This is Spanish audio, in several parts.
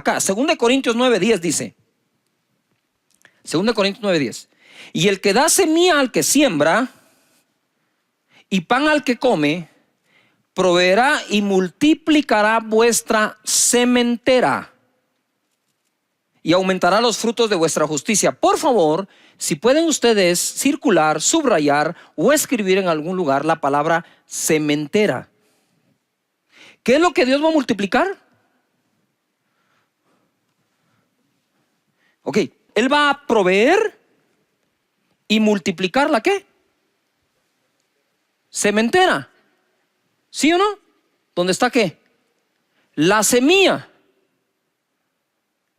Acá, 2 Corintios 9:10 dice. 2 Corintios 9:10. Y el que da semilla al que siembra y pan al que come, proveerá y multiplicará vuestra sementera y aumentará los frutos de vuestra justicia. Por favor, si pueden ustedes circular, subrayar o escribir en algún lugar la palabra sementera. ¿Qué es lo que Dios va a multiplicar? Ok, Él va a proveer y multiplicar la ¿qué? Sementera. ¿Sí o no? ¿Dónde está qué? La semilla.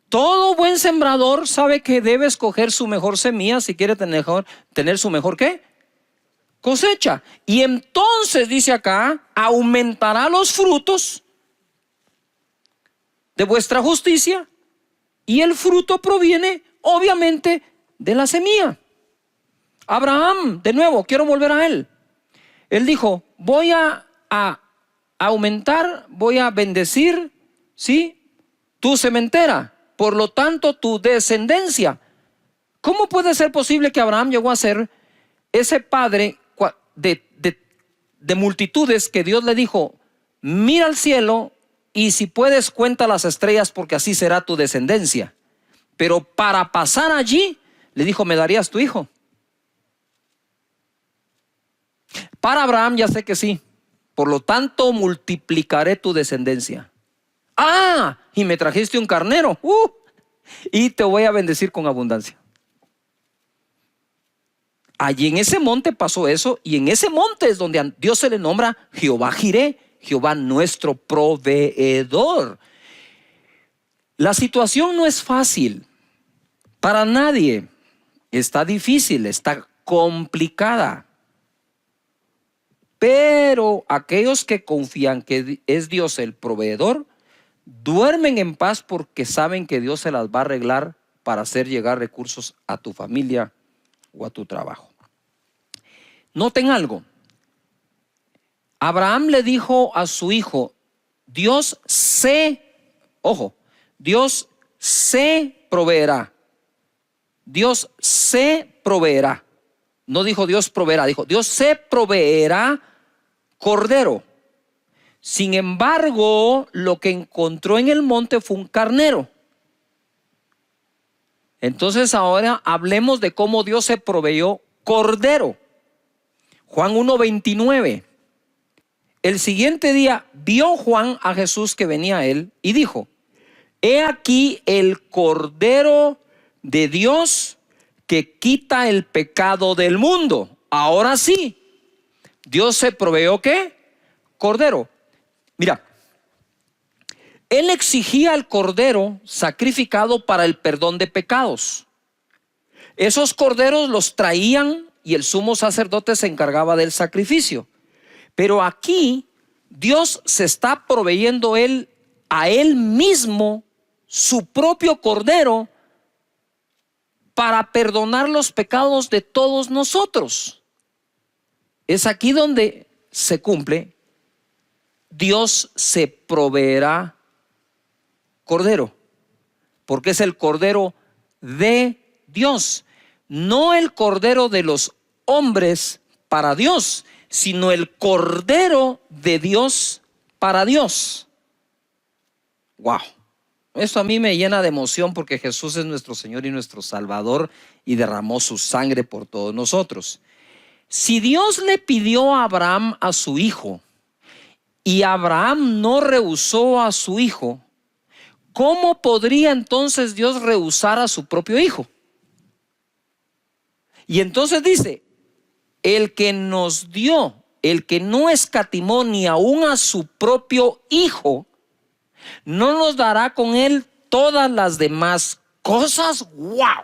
Todo buen sembrador sabe que debe escoger su mejor semilla si quiere tener su mejor ¿qué? Cosecha. Y entonces dice acá, aumentará los frutos de vuestra justicia, y el fruto proviene obviamente de la semilla. Abraham, de nuevo, quiero volver a él. Él dijo, voy a aumentar, voy a bendecir, ¿sí?, tu sementera. Por lo tanto, tu descendencia. ¿Cómo puede ser posible que Abraham llegó a ser ese padre de multitudes que Dios le dijo, mira al cielo y si puedes cuenta las estrellas porque así será tu descendencia? Pero para pasar allí, le dijo, ¿me darías tu hijo? Para Abraham ya sé que sí. Por lo tanto, multiplicaré tu descendencia. Ah, y me trajiste un carnero. Y te voy a bendecir con abundancia. Allí en ese monte pasó eso, y en ese monte es donde a Dios se le nombra Jehová Jireh, Jehová nuestro proveedor. La situación no es fácil para nadie. Está difícil, está complicada. Pero aquellos que confían que es Dios el proveedor, duermen en paz porque saben que Dios se las va a arreglar para hacer llegar recursos a tu familia o a tu trabajo. Noten algo. Abraham le dijo a su hijo, Dios se proveerá. Dios se proveerá. No dijo Dios proveerá, dijo Dios se proveerá cordero. Sin embargo, lo que encontró en el monte fue un carnero. Entonces ahora hablemos de cómo Dios se proveyó cordero. Juan 1:29. El siguiente día vio Juan a Jesús que venía a él y dijo, he aquí el cordero de Dios que quita el pecado del mundo. Ahora sí, Dios se proveyó ¿qué? Cordero. Mira, Él exigía el cordero sacrificado para el perdón de pecados. Esos corderos los traían y el sumo sacerdote se encargaba del sacrificio. Pero aquí Dios se está proveyendo a Él mismo su propio cordero para perdonar los pecados de todos nosotros. Es aquí donde se cumple. Dios se proveerá cordero, porque es el cordero de Dios, no el cordero de los hombres para Dios, sino el cordero de Dios para Dios. Wow. Esto a mí me llena de emoción porque Jesús es nuestro Señor y nuestro Salvador y derramó su sangre por todos nosotros. Si Dios le pidió a Abraham a su hijo y Abraham no rehusó a su hijo, ¿cómo podría entonces Dios rehusar a su propio hijo? Y entonces dice, el que nos dio, el que no escatimó ni aún a su propio hijo, ¿no nos dará con él todas las demás cosas? ¡Wow!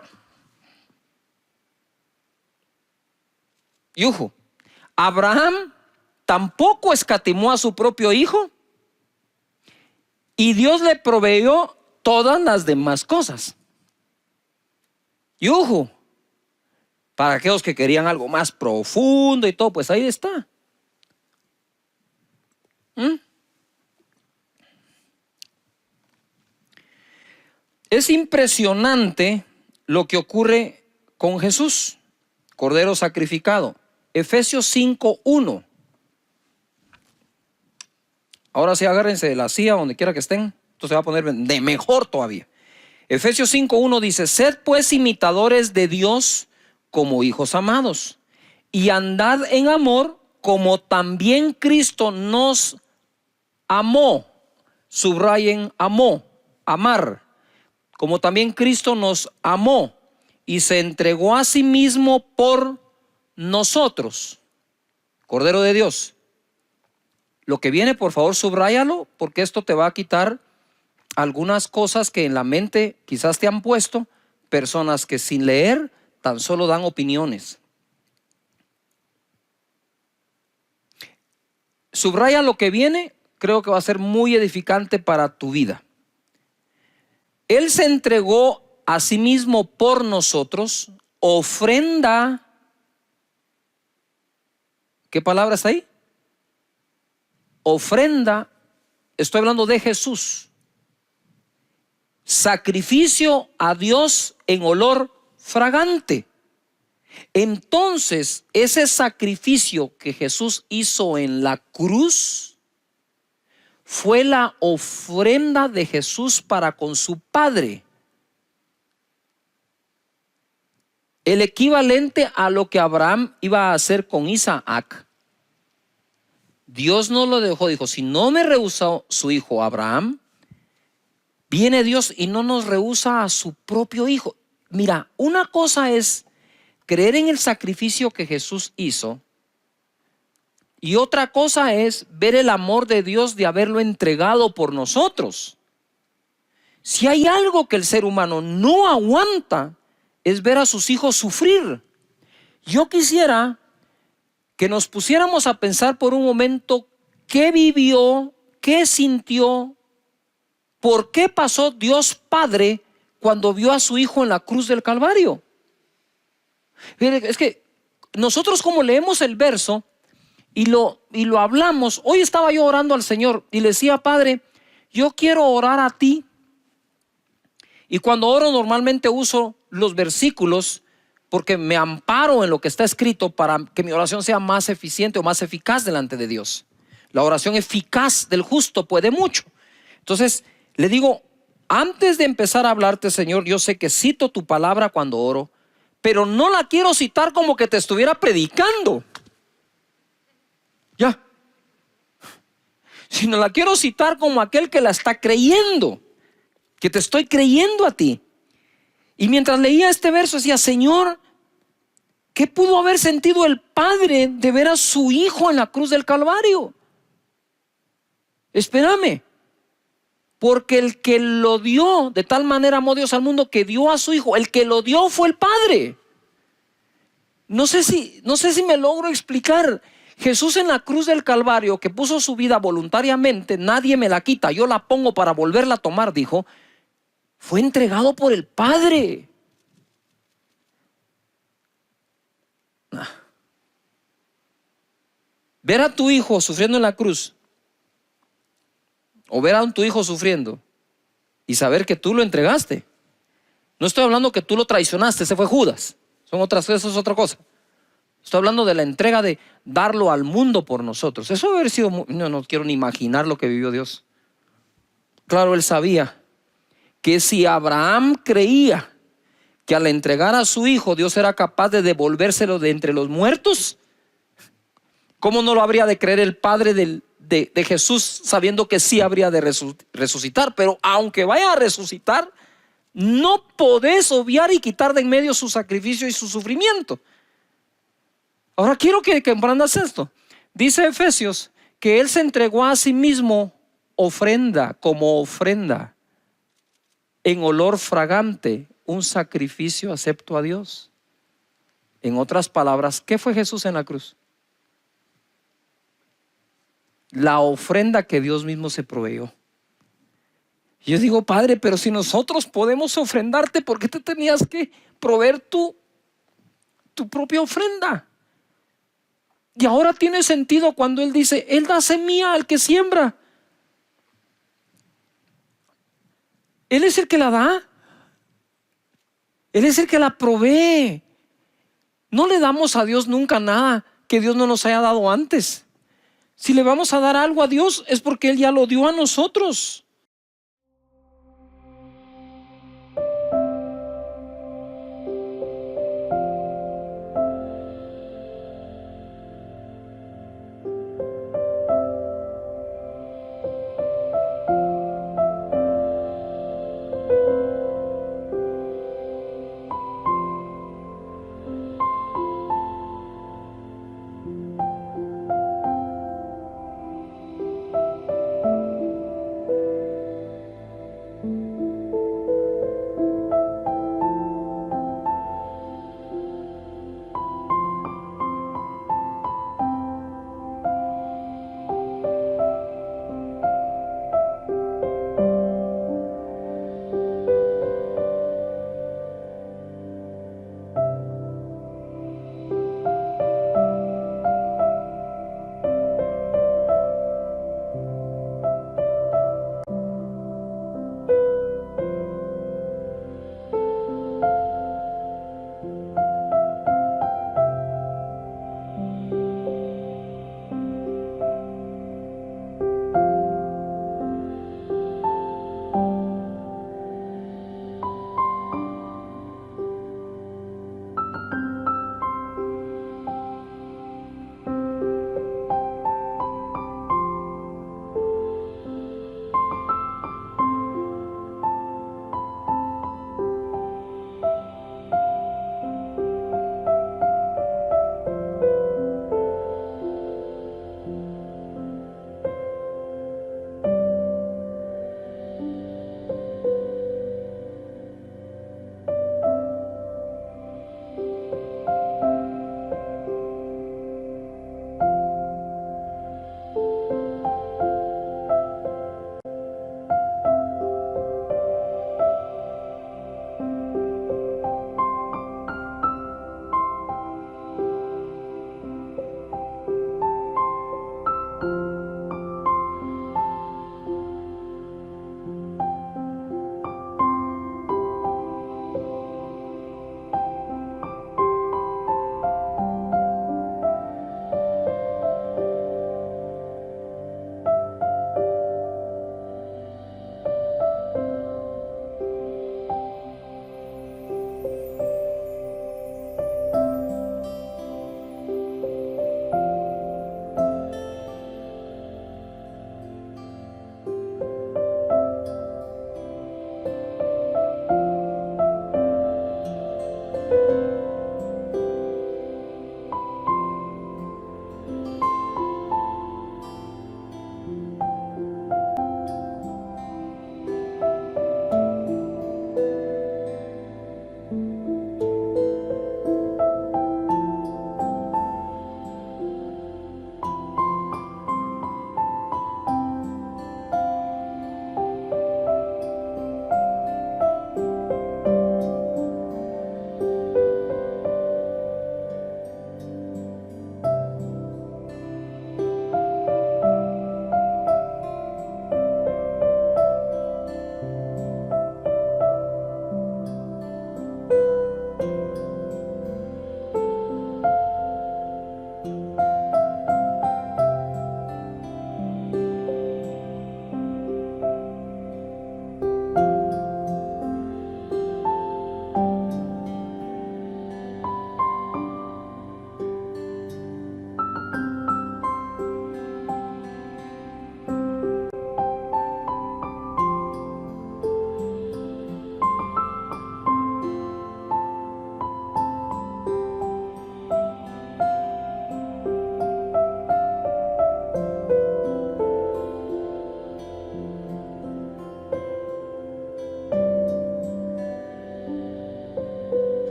Y ojo, Abraham tampoco escatimó a su propio hijo y Dios le proveyó todas las demás cosas. Y ojo, para aquellos que querían algo más profundo y todo, pues ahí está. Es impresionante lo que ocurre con Jesús, Cordero sacrificado. Efesios 5:1. Ahora sí, agárrense de la silla donde quiera que estén. Esto se va a poner de mejor todavía. Efesios 5:1 dice: sed pues imitadores de Dios como hijos amados, y andad en amor como también Cristo nos amó. Subrayen amó, amar. Como también Cristo nos amó y se entregó a sí mismo por nosotros. Cordero de Dios. Lo que viene, por favor, subráyalo, porque esto te va a quitar algunas cosas que en la mente quizás te han puesto personas que sin leer tan solo dan opiniones. Subraya lo que viene, creo que va a ser muy edificante para tu vida. Él se entregó a sí mismo por nosotros, ofrenda. ¿Qué palabra está ahí? Ofrenda, estoy hablando de Jesús. Sacrificio a Dios en olor fragante. Entonces, ese sacrificio que Jesús hizo en la cruz fue la ofrenda de Jesús para con su Padre. El equivalente a lo que Abraham iba a hacer con Isaac. Dios no lo dejó, dijo: si no me rehusó su hijo Abraham, viene Dios y no nos rehúsa a su propio hijo. Mira, una cosa es creer en el sacrificio que Jesús hizo, y otra cosa es ver el amor de Dios de haberlo entregado por nosotros. Si hay algo que el ser humano no aguanta, es ver a sus hijos sufrir. Yo quisiera que nos pusiéramos a pensar por un momento qué vivió, qué sintió, por qué pasó Dios Padre cuando vio a su hijo en la cruz del Calvario. Es que nosotros, como leemos el verso y lo hablamos, hoy estaba yo orando al Señor y le decía: Padre, yo quiero orar a ti. Y cuando oro normalmente uso los versículos porque me amparo en lo que está escrito para que mi oración sea más eficiente o más eficaz delante de Dios. La oración eficaz del justo puede mucho. Entonces le digo: antes de empezar a hablarte, Señor, yo sé que cito tu palabra cuando oro, pero no la quiero citar como que te estuviera predicando, ya, sino la quiero citar como aquel que la está creyendo, que te estoy creyendo a ti. Y mientras leía este verso decía: Señor, ¿qué pudo haber sentido el Padre de ver a su hijo en la cruz del Calvario? Espérame, porque el que lo dio, de tal manera amó Dios al mundo que dio a su hijo. El que lo dio fue el Padre. No sé si me logro explicar. Jesús en la cruz del Calvario, que puso su vida voluntariamente, nadie me la quita, yo la pongo para volverla a tomar, dijo, fue entregado por el Padre. Ver a tu hijo sufriendo en la cruz, o ver a tu hijo sufriendo y saber que tú lo entregaste. No estoy hablando que tú lo traicionaste, ese fue Judas. Eso es otra cosa. Estoy hablando de la entrega de darlo al mundo por nosotros. Eso debe haber sido, no quiero ni imaginar lo que vivió Dios. Claro, él sabía que si Abraham creía que al entregar a su hijo Dios era capaz de devolvérselo de entre los muertos, ¿cómo no lo habría de creer el Padre de Jesús, sabiendo que sí habría de resucitar? Pero aunque vaya a resucitar, no podés obviar y quitar de en medio su sacrificio y su sufrimiento. Ahora quiero que comprendas esto. Dice Efesios que Él se entregó a sí mismo como ofrenda en olor fragante, un sacrificio acepto a Dios. En otras palabras, ¿qué fue Jesús en la cruz? La ofrenda que Dios mismo se proveyó. Yo digo: Padre, pero si nosotros podemos ofrendarte, ¿por qué te tenías que proveer tu propia ofrenda? Y ahora tiene sentido cuando Él dice: Él da semilla al que siembra. Él es el que la da. Él es el que la provee. No le damos a Dios nunca nada que Dios no nos haya dado antes. Si le vamos a dar algo a Dios es porque Él ya lo dio a nosotros.